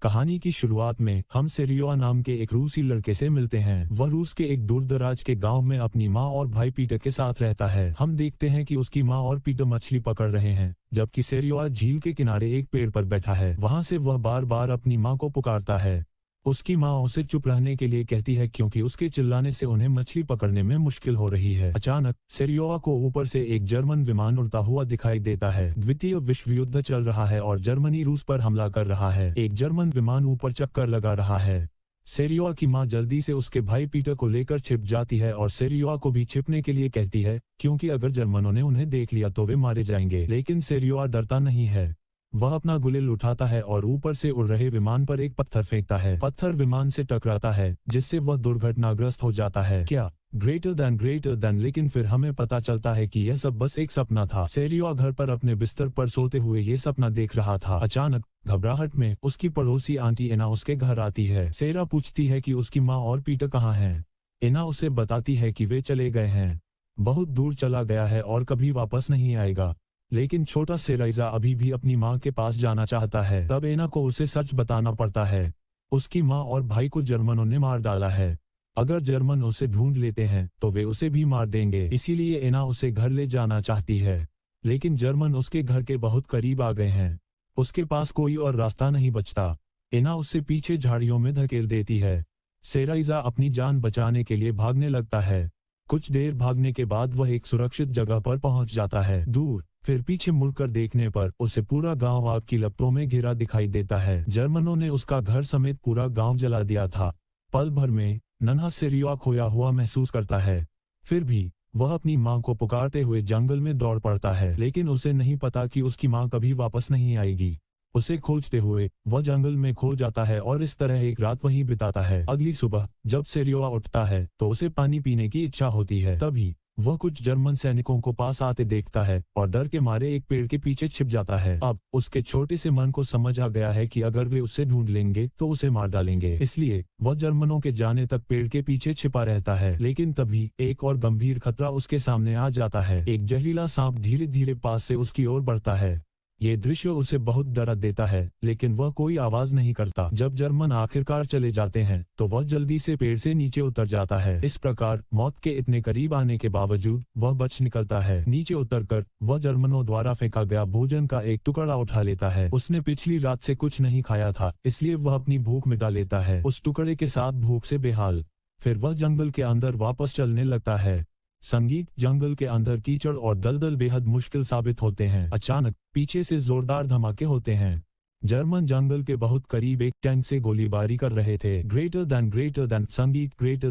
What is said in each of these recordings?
कहानी की शुरुआत में हम सेरियोआ नाम के एक रूसी लड़के से मिलते हैं। वह रूस के एक दूरदराज के गांव में अपनी माँ और भाई पीटर के साथ रहता है। हम देखते हैं कि उसकी माँ और पीटर मछली पकड़ रहे हैं, जबकि सेरियोआ झील के किनारे एक पेड़ पर बैठा है। वहां से वह बार बार अपनी माँ को पुकारता है। उसकी माँ उसे चुप रहने के लिए कहती है क्योंकि उसके चिल्लाने से उन्हें मछली पकड़ने में मुश्किल हो रही है। अचानक सेरियोआ को ऊपर से एक जर्मन विमान उड़ता हुआ दिखाई देता है। द्वितीय विश्व युद्ध चल रहा है और जर्मनी रूस पर हमला कर रहा है। एक जर्मन विमान ऊपर चक्कर लगा रहा है। सेरियोआ की माँ जल्दी से उसके भाई पीटर को लेकर छिप जाती है और सेरियोआ को भी छिपने के लिए कहती है, क्योंकि अगर जर्मनों ने उन्हें देख लिया तो वे मारे जाएंगे। लेकिन सेरियोआ डरता नहीं है। वह अपना गुलेल उठाता है और ऊपर से उड़ रहे विमान पर एक पत्थर फेंकता है। पत्थर विमान से टकराता है, जिससे वह दुर्घटनाग्रस्त हो जाता है। क्या ग्रेटर देन, लेकिन फिर हमें पता चलता है कि यह सब बस एक सपना था। सेरियोआ घर पर अपने बिस्तर पर सोते हुए ये सपना देख रहा था। अचानक घबराहट में उसकी पड़ोसी आंटी एना उसके घर आती है। सेरा पूछती है कि उसकी माँ और पीटर कहाँ हैं। एना उसे बताती है कि वे चले गए हैं, बहुत दूर चला गया है और कभी वापस नहीं आएगा। लेकिन छोटा सेराइजा अभी भी अपनी माँ के पास जाना चाहता है। तब एना को उसे सच बताना पड़ता है। उसकी माँ और भाई को जर्मनों ने मार डाला है। अगर जर्मन उसे ढूंढ लेते हैं तो वे उसे भी मार देंगे। इसीलिए एना उसे घर ले जाना चाहती है, लेकिन जर्मन उसके घर के बहुत करीब आ गए हैं। उसके पास कोई और रास्ता नहीं बचता। एना उससे पीछे झाड़ियों में धकेल देती है। सेराइजा अपनी जान बचाने के लिए भागने लगता है। कुछ देर भागने के बाद वह एक सुरक्षित जगह पर पहुंच जाता है। दूर फिर पीछे मुड़कर देखने पर उसे पूरा गांव आग की लपटों में घिरा दिखाई देता है। जर्मनों ने उसका घर समेत पूरा गांव जला दिया था। पल भर में नन्हा सेरियोआ खोया हुआ महसूस करता है। फिर भी वह अपनी मां को पुकारते हुए जंगल में दौड़ पड़ता है, लेकिन उसे नहीं पता कि उसकी मां कभी वापस नहीं आएगी। उसे खोजते हुए वह जंगल में खो जाता है और इस तरह एक रात वहीं बिताता है। अगली सुबह जब सेरियोआ उठता है तो उसे पानी पीने की इच्छा होती है। तभी वह कुछ जर्मन सैनिकों को पास आते देखता है और डर के मारे एक पेड़ के पीछे छिप जाता है। अब उसके छोटे से मन को समझ आ गया है कि अगर वे उसे ढूंढ लेंगे तो उसे मार डालेंगे। इसलिए वह जर्मनों के जाने तक पेड़ के पीछे छिपा रहता है। लेकिन तभी एक और गंभीर खतरा उसके सामने आ जाता है। एक जहरीला सांप धीरे धीरे पास से उसकी ओर बढ़ता है। ये दृश्य उसे बहुत डरा देता है, लेकिन वह कोई आवाज नहीं करता। जब जर्मन आखिरकार चले जाते हैं तो वह जल्दी से पेड़ से नीचे उतर जाता है। इस प्रकार मौत के इतने करीब आने के बावजूद वह बच निकलता है। नीचे उतरकर वह जर्मनों द्वारा फेंका गया भोजन का एक टुकड़ा उठा लेता है। उसने पिछली रात से कुछ नहीं खाया था, इसलिए वह अपनी भूख मिटा लेता है उस टुकड़े के साथ, भूख से बेहाल। फिर वह जंगल के अंदर वापस चलने लगता है। संगीत जंगल के अंदर कीचड़ और दलदल बेहद मुश्किल साबित होते हैं। अचानक पीछे से जोरदार धमाके होते हैं। जर्मन जंगल के बहुत करीब एक टैंक से गोलीबारी कर रहे थे। ग्रेटर देन संगीत ग्रेटर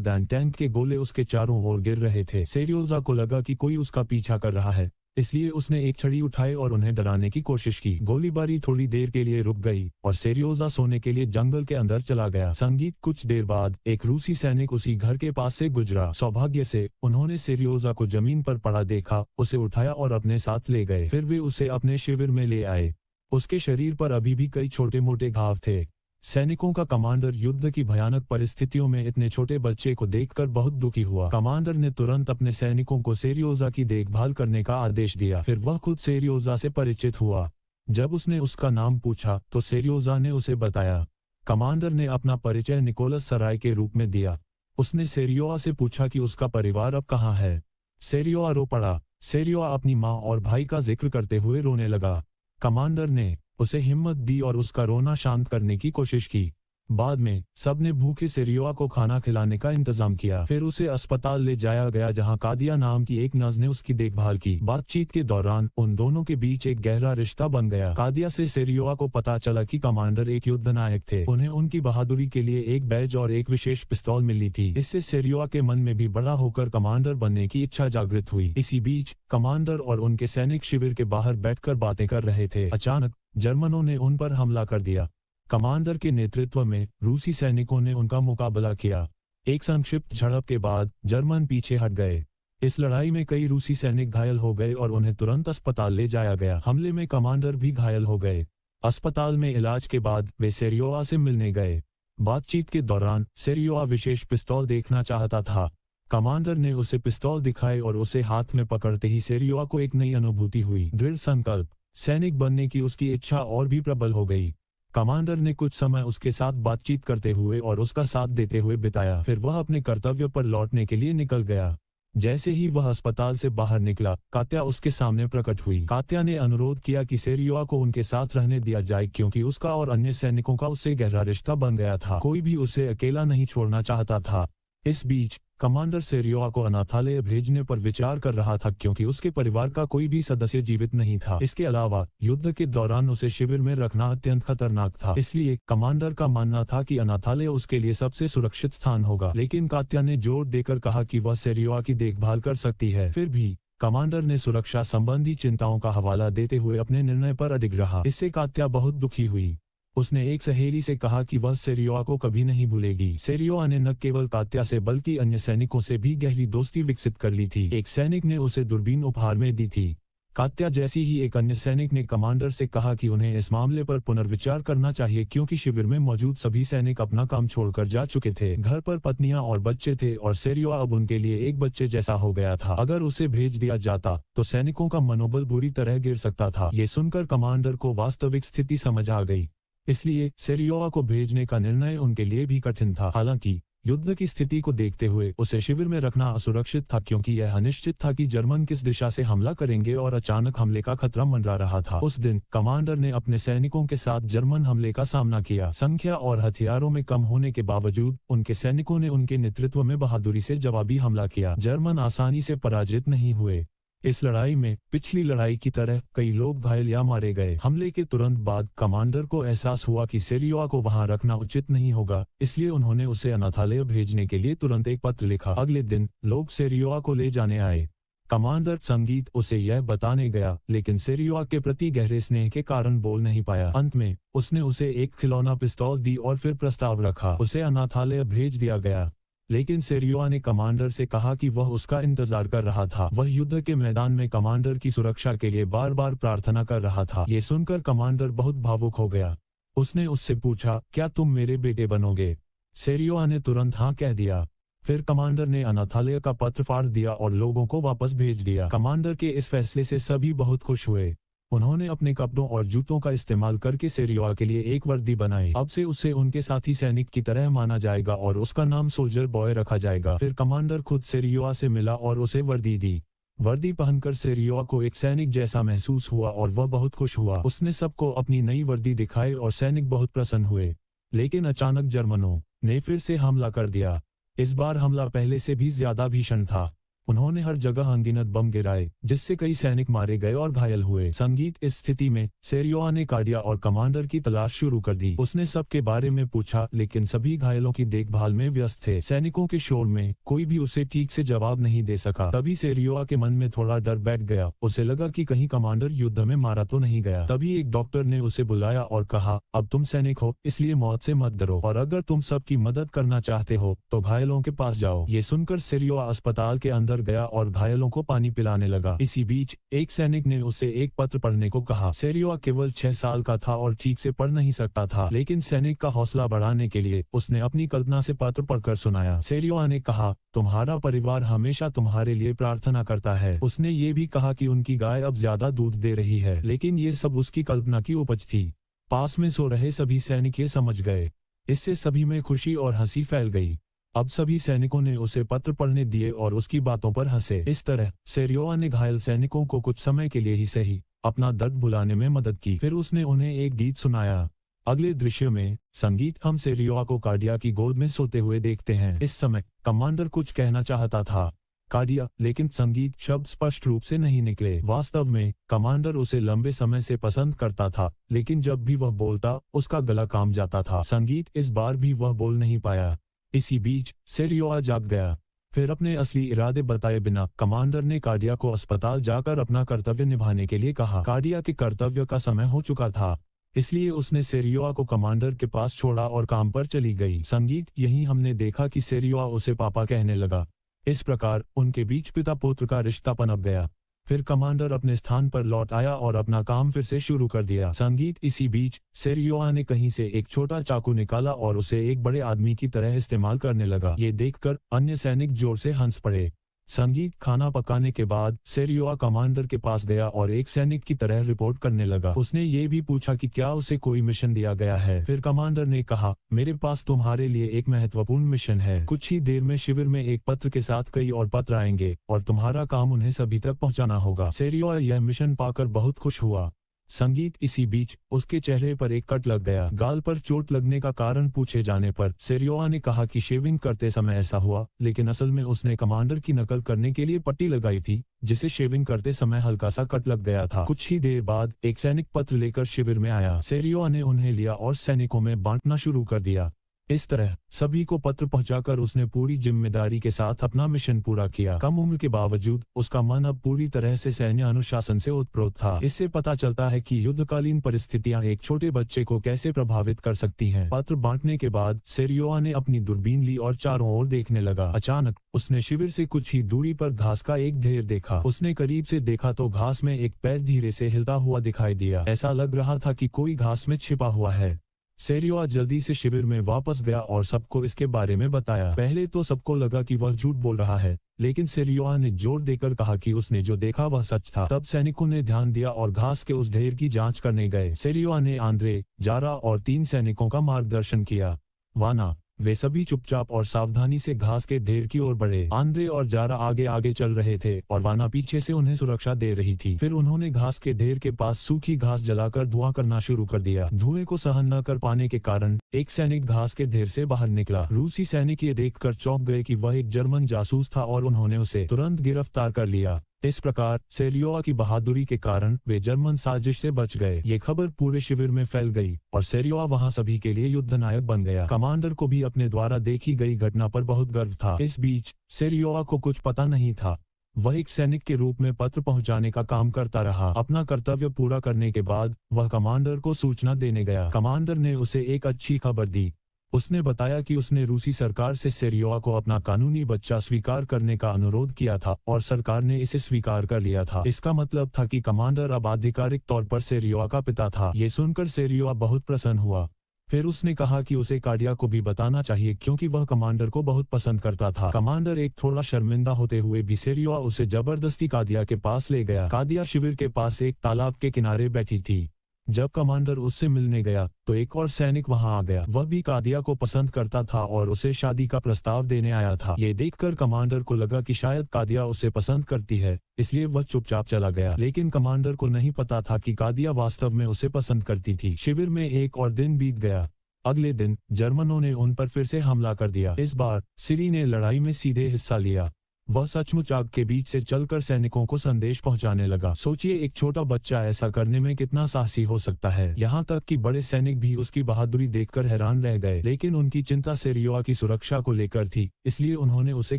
देन टैंक के गोले उसके चारों ओर गिर रहे थे। सेरियोजा को लगा कि कोई उसका पीछा कर रहा है, इसलिए उसने एक छड़ी उठाई और उन्हें डराने की कोशिश की। गोलीबारी थोड़ी देर के लिए रुक गई और सेरियोजा सोने के लिए जंगल के अंदर चला गया। संगीत कुछ देर बाद एक रूसी सैनिक उसी घर के पास से गुजरा। सौभाग्य से उन्होंने सेरियोजा को जमीन पर पड़ा देखा, उसे उठाया और अपने साथ ले गए। फिर वे उसे अपने शिविर में ले आए। उसके शरीर पर अभी भी कई छोटे मोटे घाव थे। सैनिकों का कमांडर युद्ध की भयानक परिस्थितियों में इतने छोटे बच्चे को देखकर बहुत दुखी हुआ। कमांडर ने तुरंत अपने सैनिकों को सेरियोजा की देखभाल करने का आदेश दिया। फिर वह खुद सेरियोजा से परिचित हुआ। जब उसने उसका नाम पूछा तो सेरियोजा ने उसे बताया। कमांडर ने अपना परिचय निकोलस सराय के रूप में दिया। उसने सेरियोआ से पूछा कि उसका परिवार अब कहाँ है। सेरियोआ रो पड़ा। सेरियोआ अपनी माँ और भाई का जिक्र करते हुए रोने लगा। कमांडर ने उसे हिम्मत दी और उसका रोना शांत करने की कोशिश की। बाद में सबने भूखे सेरियोआ को खाना खिलाने का इंतजाम किया। फिर उसे अस्पताल ले जाया गया, जहां कादिया नाम की एक नर्स ने उसकी देखभाल की। बातचीत के दौरान उन दोनों के बीच एक गहरा रिश्ता बन गया। कादिया से सेरियोआ को पता चला कि कमांडर एक युद्ध नायक थे। उन्हें उनकी बहादुरी के लिए एक बैज और एक विशेष पिस्तौल मिली थी। इससे सेरियोआ के मन में भी बड़ा होकर कमांडर बनने की इच्छा जागृत हुई। इसी बीच कमांडर और उनके सैनिक शिविर के बाहर बैठकर बातें कर रहे थे। अचानक जर्मनों ने उन पर हमला कर दिया। कमांडर के नेतृत्व में रूसी सैनिकों ने उनका मुकाबला किया। एक संक्षिप्त झड़प के बाद जर्मन पीछे हट गए। इस लड़ाई में कई रूसी सैनिक घायल हो गए और उन्हें तुरंत अस्पताल ले जाया गया। हमले में कमांडर भी घायल हो गए। अस्पताल में इलाज के बाद वे सेरियोआ से मिलने गए। बातचीत के दौरान सेरियोआ विशेष पिस्तौल देखना चाहता था। कमांडर ने उसे पिस्तौल दिखाई और उसे हाथ में पकड़ते ही सेरियोआ को एक नई अनुभूति हुई। दृढ़ संकल्प, सैनिक बनने की उसकी इच्छा और भी प्रबल हो गई। कमांडर ने कुछ समय उसके साथ बातचीत करते हुए और उसका साथ देते हुए बिताया। फिर वह अपने कर्तव्य पर लौटने के लिए निकल गया। जैसे ही वह अस्पताल से बाहर निकला, कात्या उसके सामने प्रकट हुई। कात्या ने अनुरोध किया कि सेरियोआ को उनके साथ रहने दिया जाए क्योंकि उसका और अन्य सैनिकों का उससे गहरा रिश्ता बन गया था। कोई भी उसे अकेला नहीं छोड़ना चाहता था। इस बीच कमांडर सेरियोआ को अनाथालय भेजने पर विचार कर रहा था क्योंकि उसके परिवार का कोई भी सदस्य जीवित नहीं था। इसके अलावा युद्ध के दौरान उसे शिविर में रखना अत्यंत खतरनाक था। इसलिए कमांडर का मानना था कि अनाथालय उसके लिए सबसे सुरक्षित स्थान होगा। लेकिन कात्या ने जोर देकर कहा कि वह सेरियोआ की देखभाल कर सकती है। फिर भी कमांडर ने सुरक्षा संबंधी चिंताओं का हवाला देते हुए अपने निर्णय पर अडिग रहा। इससे कात्या बहुत दुखी हुई। उसने एक सहेली से कहा कि वह सेरियोआ को कभी नहीं भूलेगी। सेरियोआ ने न केवल कात्या से बल्कि अन्य सैनिकों से भी गहरी दोस्ती विकसित कर ली थी। एक सैनिक ने उसे दूरबीन उपहार में दी थी। कात्या जैसी ही एक अन्य सैनिक ने कमांडर से कहा कि उन्हें इस मामले पर पुनर्विचार करना चाहिए क्योंकि शिविर में मौजूद सभी सैनिक अपना काम छोड़कर जा चुके थे। घर पर पत्नियां और बच्चे थे और सेरियोआ अब उनके लिए एक बच्चे जैसा हो गया था। अगर उसे भेज दिया जाता तो सैनिकों का मनोबल बुरी तरह गिर सकता था। ये सुनकर कमांडर को वास्तविक स्थिति समझ आ गई। इसलिए सेरियोआ को भेजने का निर्णय उनके लिए भी कठिन था। हालांकि युद्ध की स्थिति को देखते हुए उसे शिविर में रखना असुरक्षित था क्योंकि यह अनिश्चित था कि जर्मन किस दिशा से हमला करेंगे और अचानक हमले का खतरा मंडरा रहा था। उस दिन कमांडर ने अपने सैनिकों के साथ जर्मन हमले का सामना किया। संख्या और हथियारों में कम होने के बावजूद उनके सैनिकों ने उनके नेतृत्व में बहादुरी से जवाबी हमला किया। जर्मन आसानी से पराजित नहीं हुए। इस लड़ाई में पिछली लड़ाई की तरह कई लोग घायल या मारे गए। हमले के तुरंत बाद कमांडर को एहसास हुआ कि सेरियोआ को वहां रखना उचित नहीं होगा, इसलिए उन्होंने उसे अनाथालय भेजने के लिए तुरंत एक पत्र लिखा। अगले दिन लोग सेरियोआ को ले जाने आए। कमांडर संगीत उसे यह बताने गया, लेकिन सेरियोआ के प्रति गहरे स्नेह के कारण बोल नहीं पाया। अंत में उसने उसे एक खिलौना पिस्तौल दी और फिर प्रस्ताव रखा। उसे अनाथालय भेज दिया गया। लेकिन सेरियोआ ने कमांडर से कहा कि वह उसका इंतजार कर रहा था। वह युद्ध के मैदान में कमांडर की सुरक्षा के लिए बार बार प्रार्थना कर रहा था। ये सुनकर कमांडर बहुत भावुक हो गया। उसने उससे पूछा, क्या तुम मेरे बेटे बनोगे? सेरियोआ ने तुरंत हाँ कह दिया। फिर कमांडर ने अनाथालय का पत्र फाड़ दिया और लोगों को वापस भेज दिया। कमांडर के इस फैसले से सभी बहुत खुश हुए। उन्होंने अपने कपड़ों और जूतों का इस्तेमाल करके सेरियोआ के लिए एक वर्दी बनाई। अब से उसे उनके साथी सैनिक की तरह माना जाएगा और उसका नाम सोल्जर बॉय रखा जाएगा। फिर कमांडर खुद सेरियोआ से मिला और उसे वर्दी दी। वर्दी पहनकर सेरियोआ को एक सैनिक जैसा महसूस हुआ और वह बहुत खुश हुआ। उसने सबको अपनी नई वर्दी दिखाई और सैनिक बहुत प्रसन्न हुए। लेकिन अचानक जर्मनों ने फिर से हमला कर दिया। इस बार हमला पहले से भी ज्यादा भीषण था। उन्होंने हर जगह अनगिनत बम गिराए, जिससे कई सैनिक मारे गए और घायल हुए। संगीत इस स्थिति में सेरियोआ ने काडिया और कमांडर की तलाश शुरू कर दी। उसने सबके बारे में पूछा, लेकिन सभी घायलों की देखभाल में व्यस्त थे। सैनिकों के शोर में कोई भी उसे ठीक से जवाब नहीं दे सका। तभी सेरियोआ के मन में थोड़ा डर बैठ गया। उसे लगा कि कहीं कमांडर युद्ध में मारा तो नहीं गया। तभी एक डॉक्टर ने उसे बुलाया और कहा, अब तुम सैनिक हो, इसलिए मौत से मत डरो, और अगर तुम सबकी मदद करना चाहते हो तो घायलों के पास जाओ। ये सुनकर सेरियोआ अस्पताल के अंदर गया और घायलों को पानी पिलाने लगा। इसी बीच एक सैनिक ने उसे एक पत्र पढ़ने को कहा। सेरियोआ केवल 6 साल का था और ठीक से पढ़ नहीं सकता था, लेकिन सैनिक का हौसला बढ़ाने के लिए उसने अपनी कल्पना से पत्र पढ़कर सुनाया। सेरियोआ ने कहा, तुम्हारा परिवार हमेशा तुम्हारे लिए प्रार्थना करता है। उसने ये भी कहा कि उनकी गाय अब ज्यादा दूध दे रही है, लेकिन ये सब उसकी कल्पना की उपज थी। पास में सो रहे सभी सैनिक ये समझ गए। इससे सभी में खुशी और हंसी फैल गई। अब सभी सैनिकों ने उसे पत्र पढ़ने दिए और उसकी बातों पर हंसे। इस तरह सेरियोआ ने घायल सैनिकों को कुछ समय के लिए ही सही अपना दर्द भुलाने में मदद की। फिर उसने उन्हें एक गीत सुनाया। अगले दृश्य में संगीत हम सेरियोआ को काडिया की गोद में सोते हुए देखते हैं। इस समय कमांडर कुछ कहना चाहता था, काडिया, लेकिन संगीत शब्द स्पष्ट रूप से नहीं निकले। वास्तव में कमांडर उसे लंबे समय से पसंद करता था, लेकिन जब भी वह बोलता उसका गला काम जाता था। संगीत इस बार भी वह बोल नहीं पाया। इसी बीच सेरियोआ जाग गया। फिर अपने असली इरादे बताए बिना कमांडर ने काडिया को अस्पताल जाकर अपना कर्तव्य निभाने के लिए कहा। काडिया के कर्तव्य का समय हो चुका था, इसलिए उसने सेरियोआ को कमांडर के पास छोड़ा और काम पर चली गई। संगीत यहीं हमने देखा कि सेरियोआ उसे पापा कहने लगा। इस प्रकार उनके बीच पिता पुत्र का रिश्ता पनप गया। फिर कमांडर अपने स्थान पर लौट आया और अपना काम फिर से शुरू कर दिया। संगीत इसी बीच सेरियोआ ने कहीं से एक छोटा चाकू निकाला और उसे एक बड़े आदमी की तरह इस्तेमाल करने लगा। ये देखकर अन्य सैनिक जोर से हंस पड़े। संगीत खाना पकाने के बाद सेरियोआ कमांडर के पास गया और एक सैनिक की तरह रिपोर्ट करने लगा। उसने ये भी पूछा कि क्या उसे कोई मिशन दिया गया है। फिर कमांडर ने कहा, मेरे पास तुम्हारे लिए एक महत्वपूर्ण मिशन है। कुछ ही देर में शिविर में एक पत्र के साथ कई और पत्र आएंगे और तुम्हारा काम उन्हें सभी तक पहुंचाना होगा। सेरियोआ यह मिशन पाकर बहुत खुश हुआ। संगीत इसी बीच उसके चेहरे पर एक कट लग गया। गाल पर चोट लगने का कारण पूछे जाने पर सेरियोआ ने कहा कि शेविंग करते समय ऐसा हुआ, लेकिन असल में उसने कमांडर की नकल करने के लिए पट्टी लगाई थी, जिसे शेविंग करते समय हल्का सा कट लग गया था। कुछ ही देर बाद एक सैनिक पत्र लेकर शिविर में आया। सेरियोआ ने उन्हें लिया और सैनिकों में बांटना शुरू कर दिया। इस तरह सभी को पत्र पहुंचाकर उसने पूरी जिम्मेदारी के साथ अपना मिशन पूरा किया। कम उम्र के बावजूद उसका मन अब पूरी तरह से सैन्य अनुशासन से ओतप्रोत था। इससे पता चलता है कि युद्धकालीन परिस्थितियां एक छोटे बच्चे को कैसे प्रभावित कर सकती हैं। पत्र बांटने के बाद सेरियोआ ने अपनी दूरबीन ली और चारों ओर देखने लगा। अचानक उसने शिविर से कुछ ही दूरी पर घास का एक ढेर देखा। उसने करीब से देखा तो घास में एक पैर धीरे से हिलता हुआ दिखाई दिया। ऐसा लग रहा था कि कोई घास में छिपा हुआ है। सेरियोआ जल्दी से शिविर में वापस गया और सबको इसके बारे में बताया। पहले तो सबको लगा कि वह झूठ बोल रहा है, लेकिन सेरियोआ ने जोर देकर कहा कि उसने जो देखा वह सच था। तब सैनिकों ने ध्यान दिया और घास के उस ढेर की जांच करने गए। सेरियोआ ने आंद्रे, जारा और 3 सैनिकों का मार्गदर्शन किया। वाना वे सभी चुपचाप और सावधानी से घास के ढेर की ओर बढ़े। आंद्रे और जारा आगे आगे चल रहे थे और वाना पीछे से उन्हें सुरक्षा दे रही थी। फिर उन्होंने घास के ढेर के पास सूखी घास जलाकर धुआं करना शुरू कर दिया। धुएं को सहन न कर पाने के कारण एक सैनिक घास के ढेर से बाहर निकला। रूसी सैनिक ये देखकर चौंक गए कि वह एक जर्मन जासूस था और उन्होंने उसे तुरंत गिरफ्तार कर लिया। इस प्रकार सेरियोआ की बहादुरी के कारण वे जर्मन साजिश से बच गए। ये खबर पूरे शिविर में फैल गई और सेरियोआ वहां सभी के लिए युद्ध नायक बन गया। कमांडर को भी अपने द्वारा देखी गई घटना पर बहुत गर्व था। इस बीच सेरियोआ को कुछ पता नहीं था। वह एक सैनिक के रूप में पत्र पहुंचाने का काम करता रहा। अपना कर्तव्य पूरा करने के बाद वह कमांडर को सूचना देने गया। कमांडर ने उसे एक अच्छी खबर दी। उसने बताया कि उसने रूसी सरकार से सेरियोआ को अपना कानूनी बच्चा स्वीकार करने का अनुरोध किया था और सरकार ने इसे स्वीकार कर लिया था। इसका मतलब था कि कमांडर अब आधिकारिक तौर पर सेरियोआ का पिता था। ये सुनकर सेरियोआ बहुत प्रसन्न हुआ। फिर उसने कहा कि उसे कादिया को भी बताना चाहिए, क्योंकि वह कमांडर को बहुत पसंद करता था। कमांडर एक थोड़ा शर्मिंदा होते हुए भी सेरियोआ उसे जबरदस्ती कादिया के पास ले गया। कादिया शिविर के पास एक तालाब के किनारे बैठी थी। जब कमांडर उससे मिलने गया तो एक और सैनिक वहां आ गया। वह भी कादिया को पसंद करता था और उसे शादी का प्रस्ताव देने आया था। ये देखकर कमांडर को लगा कि शायद कादिया उसे पसंद करती है, इसलिए वह चुपचाप चला गया। लेकिन कमांडर को नहीं पता था कि कादिया वास्तव में उसे पसंद करती थी। शिविर में एक और दिन बीत गया। अगले दिन जर्मनों ने उन पर फिर से हमला कर दिया। इस बार सिरी ने लड़ाई में सीधे हिस्सा लिया। वह सचमुच आग के बीच से चलकर सैनिकों को संदेश पहुंचाने लगा। सोचिए एक छोटा बच्चा ऐसा करने में कितना साहसी हो सकता है। यहाँ तक कि बड़े सैनिक भी उसकी बहादुरी देखकर हैरान रह गए। लेकिन उनकी चिंता सेरियोआ की सुरक्षा को लेकर थी, इसलिए उन्होंने उसे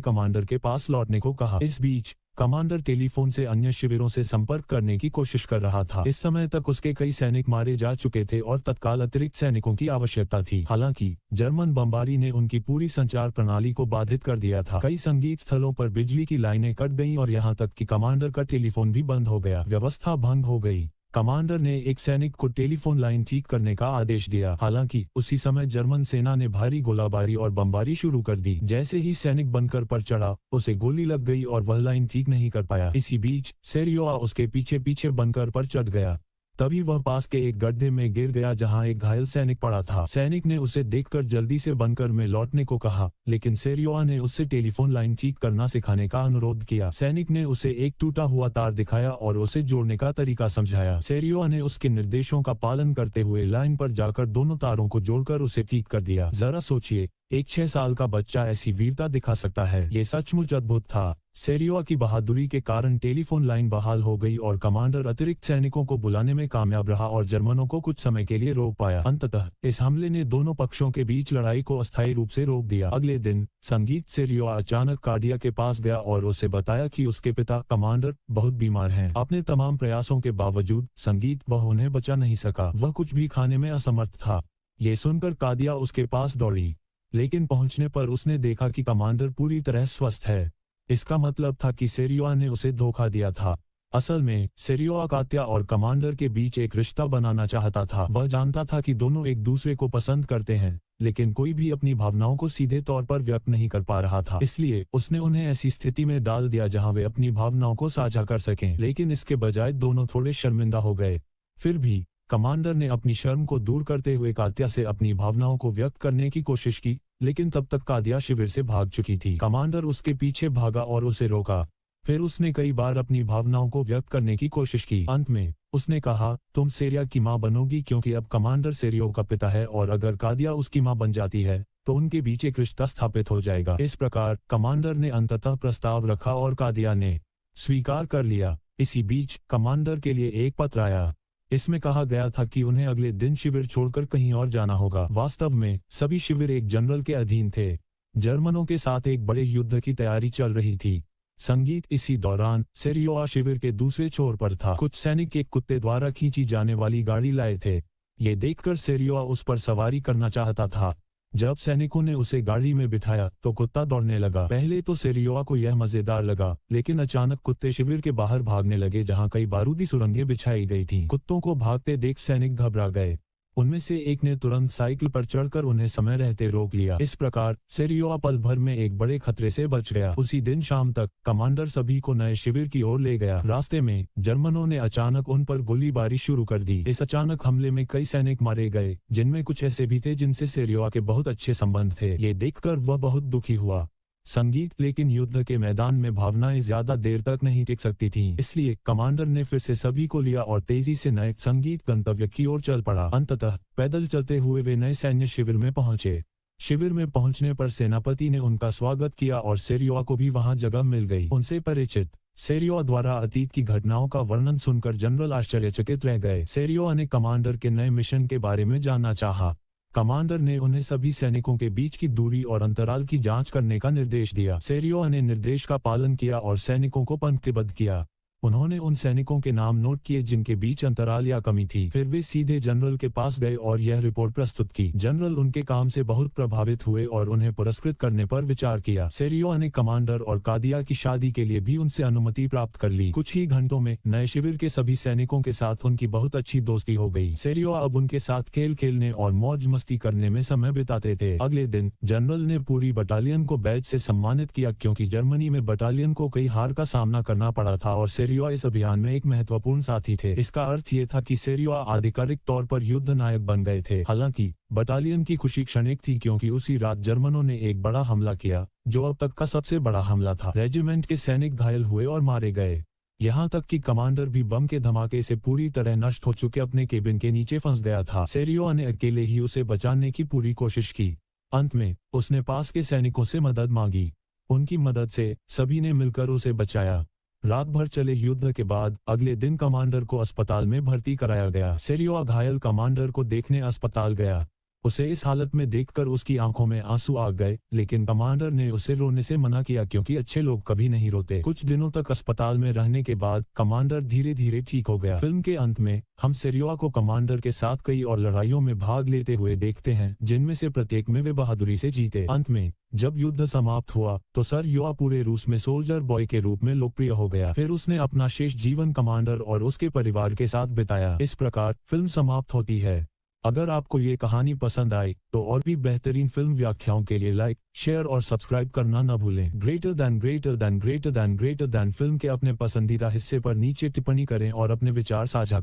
कमांडर के पास लौटने को कहा। इस बीच कमांडर टेलीफोन से अन्य शिविरों से संपर्क करने की कोशिश कर रहा था। इस समय तक उसके कई सैनिक मारे जा चुके थे और तत्काल अतिरिक्त सैनिकों की आवश्यकता थी। हालांकि जर्मन बमबारी ने उनकी पूरी संचार प्रणाली को बाधित कर दिया था। कई संगीत स्थलों पर बिजली की लाइनें कट गईं और यहाँ तक कि कमांडर का टेलीफोन भी बंद हो गया। व्यवस्था भंग हो गई। कमांडर ने एक सैनिक को टेलीफोन लाइन ठीक करने का आदेश दिया। हालांकि उसी समय जर्मन सेना ने भारी गोलाबारी और बमबारी शुरू कर दी। जैसे ही सैनिक बनकर पर चढ़ा, उसे गोली लग गई और वह लाइन ठीक नहीं कर पाया। इसी बीच सेरियोआ उसके पीछे पीछे बनकर पर चढ़ गया। तभी वह पास के एक गड्ढे में गिर गया जहां एक घायल सैनिक पड़ा था। सैनिक ने उसे देखकर जल्दी से बंकर में लौटने को कहा, लेकिन सेरियोआ ने उससे टेलीफोन लाइन ठीक करना सिखाने का अनुरोध किया। सैनिक ने उसे एक टूटा हुआ तार दिखाया और उसे जोड़ने का तरीका समझाया। सेरियोआ ने उसके निर्देशों का पालन करते हुए लाइन पर जाकर दोनों तारों को जोड़कर उसे ठीक कर दिया। जरा सोचिए, एक 6 साल का बच्चा ऐसी वीरता दिखा सकता है। ये सचमुच अद्भुत था। सेरियोआ की बहादुरी के कारण टेलीफोन लाइन बहाल हो गई और कमांडर अतिरिक्त सैनिकों को बुलाने में कामयाब रहा और जर्मनों को कुछ समय के लिए रोक पाया। अंततः इस हमले ने दोनों पक्षों के बीच लड़ाई को अस्थायी रूप से रोक दिया। अगले दिन संगीत सेरियोआ अचानक कादिया के पास गया और उसे बताया कि उसके पिता कमांडर बहुत बीमार हैं। अपने तमाम प्रयासों के बावजूद संगीत वह उन्हें बचा नहीं सका। वह कुछ भी खाने में असमर्थ था। ये सुनकर कादिया उसके पास दौड़ी, लेकिन पहुंचने पर उसने देखा कि कमांडर पूरी तरह स्वस्थ है। इसका मतलब था कि सेरियोआ ने उसे धोखा दिया था। असल में सेरियोआ कादिया और कमांडर के बीच एक रिश्ता बनाना चाहता था। वह जानता था कि दोनों एक दूसरे को पसंद करते हैं, लेकिन कोई भी अपनी भावनाओं को सीधे तौर पर व्यक्त नहीं कर पा रहा था। इसलिए उसने उन्हें ऐसी स्थिति में डाल दिया जहां वे अपनी भावनाओं को साझा कर सकें, लेकिन इसके बजाय दोनों थोड़े शर्मिंदा हो गए। फिर भी कमांडर ने अपनी शर्म को दूर करते हुए कात्या से अपनी भावनाओं को व्यक्त करने की कोशिश की, लेकिन तब तक कात्या शिविर से भाग चुकी थी। कमांडर उसके पीछे भागा और उसे रोका। फिर उसने कई बार अपनी भावनाओं को व्यक्त करने की कोशिश की। अंत में उसने कहा, तुम सेरिया की मां बनोगी, क्योंकि अब कमांडर सेरियो का पिता है और अगर कात्या उसकी मां बन जाती है तो उनके बीच एक रिश्ता स्थापित हो जाएगा। इस प्रकार कमांडर ने अंततः प्रस्ताव रखा और कात्या ने स्वीकार कर लिया। इसी बीच कमांडर के लिए एक पत्र आया। इसमें कहा गया था कि उन्हें अगले दिन शिविर छोड़कर कहीं और जाना होगा। वास्तव में सभी शिविर एक जनरल के अधीन थे। जर्मनों के साथ एक बड़े युद्ध की तैयारी चल रही थी। संगीत इसी दौरान सेरियोआ शिविर के दूसरे छोर पर था। कुछ सैनिक एक कुत्ते द्वारा खींची जाने वाली गाड़ी लाए थे। ये देखकर सेरियोआ उस पर सवारी करना चाहता था। जब सैनिकों ने उसे गाड़ी में बिठाया तो कुत्ता दौड़ने लगा। पहले तो सेरियोआ को यह मजेदार लगा, लेकिन अचानक कुत्ते शिविर के बाहर भागने लगे जहां कई बारूदी सुरंगें बिछाई गई थीं। कुत्तों को भागते देख सैनिक घबरा गए। उनमें से एक ने तुरंत साइकिल पर चढ़कर उन्हें समय रहते रोक लिया। इस प्रकार सेरियोआ पल भर में एक बड़े खतरे से बच गया। उसी दिन शाम तक कमांडर सभी को नए शिविर की ओर ले गया। रास्ते में जर्मनों ने अचानक उन पर गोलीबारी शुरू कर दी। इस अचानक हमले में कई सैनिक मारे गए, जिनमें कुछ ऐसे भी थे जिनसे सेरियोआ के बहुत अच्छे संबंध थे। ये देखकर वह बहुत दुखी हुआ। संगीत लेकिन युद्ध के मैदान में भावनाएं ज्यादा देर तक नहीं टिक सकती थीं, इसलिए कमांडर ने फिर से सभी को लिया और तेजी से नए संगीत गंतव्य की ओर चल पड़ा। अंततः पैदल चलते हुए वे नए सैन्य शिविर में पहुंचे। शिविर में पहुंचने पर सेनापति ने उनका स्वागत किया और सेरियोआ को भी वहां जगह मिल गई। उनसे परिचित सेरियोआ द्वारा अतीत की घटनाओं का वर्णन सुनकर जनरल आश्चर्यचकित रह गए। सेरियोआ ने कमांडर के नए मिशन के बारे में जानना चाहा। कमांडर ने उन्हें सभी सैनिकों के बीच की दूरी और अंतराल की जांच करने का निर्देश दिया। सेरियोआ ने निर्देश का पालन किया और सैनिकों को पंक्तिबद्ध किया। उन्होंने उन सैनिकों के नाम नोट किए जिनके बीच अंतराल या कमी थी। फिर वे सीधे जनरल के पास गए और यह रिपोर्ट प्रस्तुत की। जनरल उनके काम से बहुत प्रभावित हुए और उन्हें पुरस्कृत करने पर विचार किया। सेरियोआ ने कमांडर और कादिया की शादी के लिए भी उनसे अनुमति प्राप्त कर ली। कुछ ही घंटों में नए शिविर के सभी सैनिकों के साथ उनकी बहुत अच्छी दोस्ती हो गई। सेरियोआ अब उनके साथ खेल खेलने और मौज मस्ती करने में समय बिताते थे। अगले दिन जनरल ने पूरी बटालियन को बैज से सम्मानित किया, क्योंकि जर्मनी में बटालियन को कई हार का सामना करना पड़ा था और सेरियोआ इस अभियान में एक महत्वपूर्ण साथी थे। इसका अर्थ ये था कि सेरियोआ आधिकारिक तौर पर युद्ध नायक बन गए थे। हालांकि बटालियन की खुशी क्षणिक थी, क्योंकि उसी रात जर्मनों ने एक बड़ा हमला किया, जो अब तक का सबसे बड़ा हमला था। रेजिमेंट के सैनिक घायल हुए और मारे गए। यहाँ तक कि कमांडर भी बम के धमाके से पूरी तरह नष्ट हो चुके अपने केबिन के नीचे फंस गया था। सेरियोआ ने अकेले ही उसे बचाने की पूरी कोशिश की। अंत में उसने पास के सैनिकों से मदद मांगी। उनकी मदद से सभी ने मिलकर उसे बचाया। रात भर चले युद्ध के बाद अगले दिन कमांडर को अस्पताल में भर्ती कराया गया। सेरियोआ घायल कमांडर को देखने अस्पताल गया। उसे इस हालत में देखकर उसकी आंखों में आंसू आ गए, लेकिन कमांडर ने उसे रोने से मना किया, क्योंकि अच्छे लोग कभी नहीं रोते। कुछ दिनों तक अस्पताल में रहने के बाद कमांडर धीरे धीरे ठीक हो गया। फिल्म के अंत में हम सेरियोआ को कमांडर के साथ कई और लड़ाइयों में भाग लेते हुए देखते हैं, जिनमें से प्रत्येक में वे बहादुरी से जीते। अंत में जब युद्ध समाप्त हुआ तो सेरियोआ पूरे रूस में सोल्जर बॉय के रूप में लोकप्रिय हो गया। फिर उसने अपना शेष जीवन कमांडर और उसके परिवार के साथ बिताया। इस प्रकार फिल्म समाप्त होती है। अगर आपको ये कहानी पसंद आई तो और भी बेहतरीन फिल्म व्याख्याओं के लिए लाइक, शेयर और सब्सक्राइब करना न भूलें। ग्रेटर दैन फिल्म के अपने पसंदीदा हिस्से पर नीचे टिप्पणी करें और अपने विचार साझा